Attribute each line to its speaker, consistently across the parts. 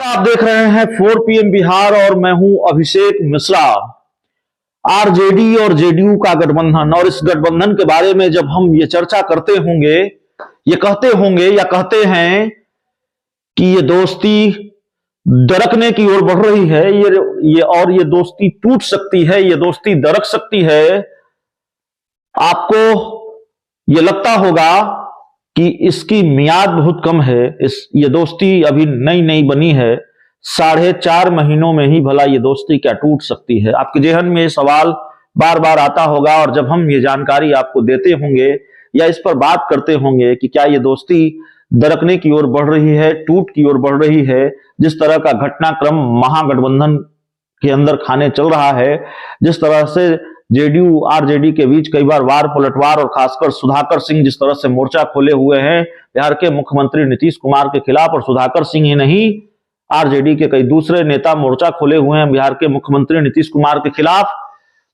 Speaker 1: आप देख रहे हैं 4 PM बिहार और मैं हूं अभिषेक मिश्रा। आरजेडी और जेडीयू का गठबंधन और इस गठबंधन के बारे में जब हम ये चर्चा करते होंगे, ये कहते होंगे या कहते हैं कि ये दोस्ती दरकने की ओर बढ़ रही है, ये दोस्ती टूट सकती है, ये दोस्ती दरक सकती है। आपको ये लगता होगा कि इसकी मियाद बहुत कम है, ये दोस्ती अभी नई नई बनी है, 4.5 महीनों में ही भला ये दोस्ती क्या टूट सकती है। आपके जहन में ये सवाल बार बार आता होगा और जब हम ये जानकारी आपको देते होंगे या इस पर बात करते होंगे कि क्या ये दोस्ती दरकने की ओर बढ़ रही है, टूट की ओर बढ़ रही है, जिस तरह का घटनाक्रम महागठबंधन के अंदर खाने चल रहा है, जिस तरह से जेडीयू आरजेडी के बीच कई बार वार पलटवार और खासकर सुधाकर सिंह जिस तरह से मोर्चा खोले हुए हैं बिहार के मुख्यमंत्री नीतीश कुमार के खिलाफ, और सुधाकर सिंह ही नहीं आरजेडी के कई दूसरे नेता मोर्चा खोले हुए हैं बिहार के मुख्यमंत्री नीतीश कुमार के खिलाफ,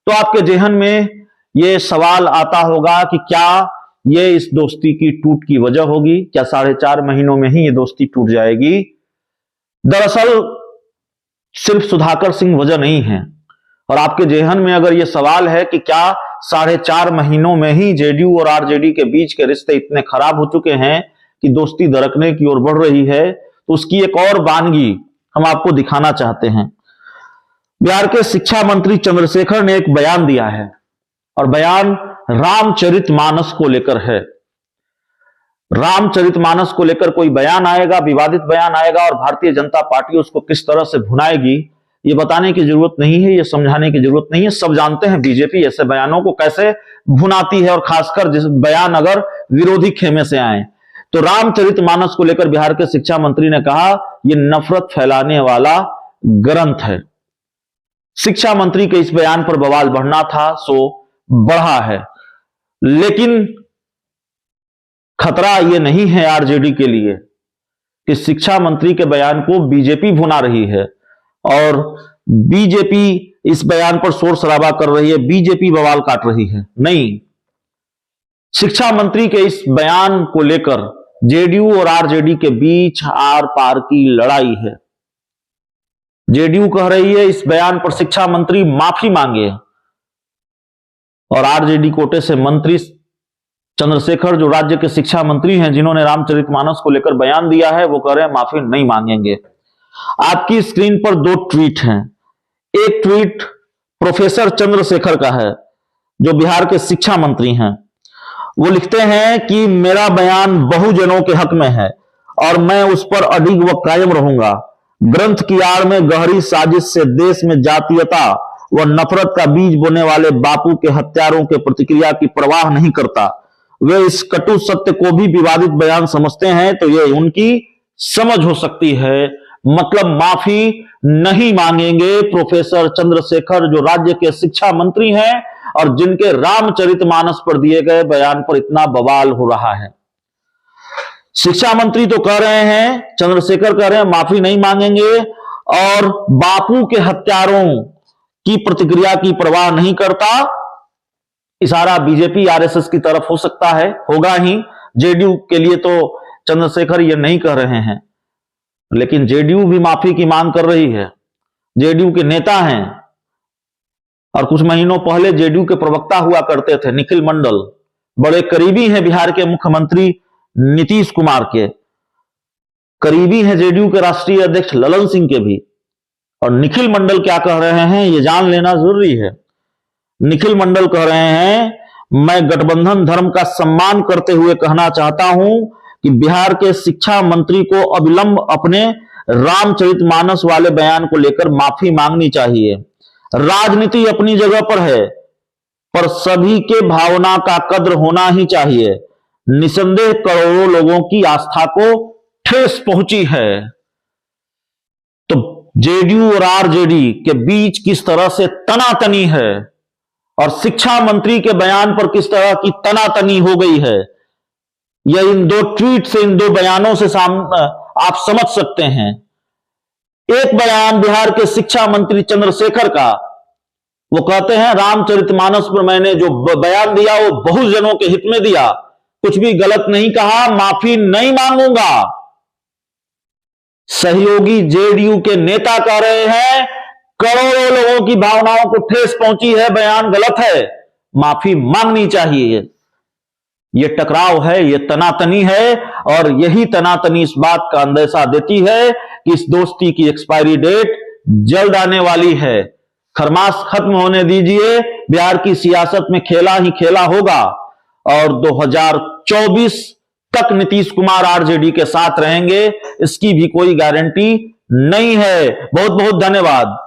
Speaker 1: तो आपके जहन में यह सवाल आता होगा कि क्या ये इस दोस्ती की टूट की वजह होगी, क्या 4.5 महीनों में ही ये दोस्ती टूट जाएगी। दरअसल सिर्फ सुधाकर सिंह वजह नहीं है, और आपके जहन में अगर यह सवाल है कि क्या 4.5 महीनों में ही जेडीयू और आरजेडी के बीच के रिश्ते इतने खराब हो चुके हैं कि दोस्ती दरकने की ओर बढ़ रही है, तो उसकी एक और वानगी हम आपको दिखाना चाहते हैं। बिहार के शिक्षा मंत्री चंद्रशेखर ने एक बयान दिया है, और बयान रामचरितमानस को लेकर है। रामचरितमानस को लेकर कोई बयान आएगा, विवादित बयान आएगा, और भारतीय जनता पार्टी उसको किस तरह से भुनाएगी, ये बताने की जरूरत नहीं है, ये समझाने की जरूरत नहीं है। सब जानते हैं बीजेपी ऐसे बयानों को कैसे भुनाती है, और खासकर जिस बयान अगर विरोधी खेमे से आए। तो रामचरितमानस को लेकर बिहार के शिक्षा मंत्री ने कहा यह नफरत फैलाने वाला ग्रंथ है। शिक्षा मंत्री के इस बयान पर बवाल बढ़ना था, सो बढ़ा है, लेकिन खतरा यह नहीं है आरजेडी के लिए कि शिक्षा मंत्री के बयान को बीजेपी भुना रही है और बीजेपी इस बयान पर शोर शराबा कर रही है, बीजेपी बवाल काट रही है। नहीं, शिक्षा मंत्री के इस बयान को लेकर जेडीयू और आरजेडी के बीच आर पार की लड़ाई है। जेडीयू कह रही है इस बयान पर शिक्षा मंत्री माफी मांगे, और आरजेडी कोटे से मंत्री चंद्रशेखर जो राज्य के शिक्षा मंत्री हैं, जिन्होंने रामचरितमानस को लेकर बयान दिया है, वो कह रहे हैं माफी नहीं मांगेंगे। आपकी स्क्रीन पर 2 ट्वीट हैं। एक ट्वीट प्रोफेसर चंद्रशेखर का है जो बिहार के शिक्षा मंत्री हैं। वो लिखते हैं कि मेरा बयान बहुजनों के हक में है और मैं उस पर अडिग व कायम रहूंगा। ग्रंथ की आड़ में गहरी साजिश से देश में जातीयता व नफरत का बीज बोने वाले बापू के हत्यारों के प्रतिक्रिया की परवाह नहीं करता। वे इस कटु सत्य को भी विवादित बयान समझते हैं तो ये उनकी समझ हो सकती है। मतलब माफी नहीं मांगेंगे प्रोफेसर चंद्रशेखर जो राज्य के शिक्षा मंत्री हैं और जिनके रामचरितमानस पर दिए गए बयान पर इतना बवाल हो रहा है। शिक्षा मंत्री तो कह रहे हैं, चंद्रशेखर कह रहे हैं माफी नहीं मांगेंगे और बापू के हत्यारों की प्रतिक्रिया की परवाह नहीं करता। इशारा बीजेपी आरएसएस की तरफ हो सकता है, होगा ही। जेडीयू के लिए तो चंद्रशेखर ये नहीं कह रहे हैं, लेकिन जेडीयू भी माफी की मांग कर रही है। जेडीयू के नेता हैं और कुछ महीनों पहले जेडीयू के प्रवक्ता हुआ करते थे निखिल मंडल, बड़े करीबी हैं बिहार के मुख्यमंत्री नीतीश कुमार के, करीबी हैं जेडीयू के राष्ट्रीय अध्यक्ष ललन सिंह के भी। और निखिल मंडल क्या कह रहे हैं ये जान लेना जरूरी है। निखिल मंडल कह रहे हैं मैं गठबंधन धर्म का सम्मान करते हुए कहना चाहता हूं कि बिहार के शिक्षा मंत्री को अविलंब अपने रामचरितमानस वाले बयान को लेकर माफी मांगनी चाहिए। राजनीति अपनी जगह पर है, पर सभी के भावना का कद्र होना ही चाहिए। निसंदेह करोड़ों लोगों की आस्था को ठेस पहुंची है। तो जेडीयू और आरजेडी के बीच किस तरह से तनातनी है और शिक्षा मंत्री के बयान पर किस तरह की तनातनी हो गई है, यह इन 2 ट्वीट से, इन 2 बयानों से आप समझ सकते हैं। एक बयान बिहार के शिक्षा मंत्री चंद्रशेखर का, वो कहते हैं रामचरितमानस पर मैंने जो बयान दिया वो बहुजनों के हित में दिया, कुछ भी गलत नहीं कहा, माफी नहीं मांगूंगा। सहयोगी जेडीयू के नेता कह रहे हैं करोड़ों लोगों की भावनाओं को ठेस पहुंची है, बयान गलत है, माफी मांगनी चाहिए। यह टकराव है, यह तनातनी है, और यही तनातनी इस बात का अंदेशा देती है कि इस दोस्ती की एक्सपायरी डेट जल्द आने वाली है। खरमास खत्म होने दीजिए, बिहार की सियासत में खेला ही खेला होगा और 2024 तक नीतीश कुमार आरजेडी के साथ रहेंगे, इसकी भी कोई गारंटी नहीं है। बहुत बहुत धन्यवाद।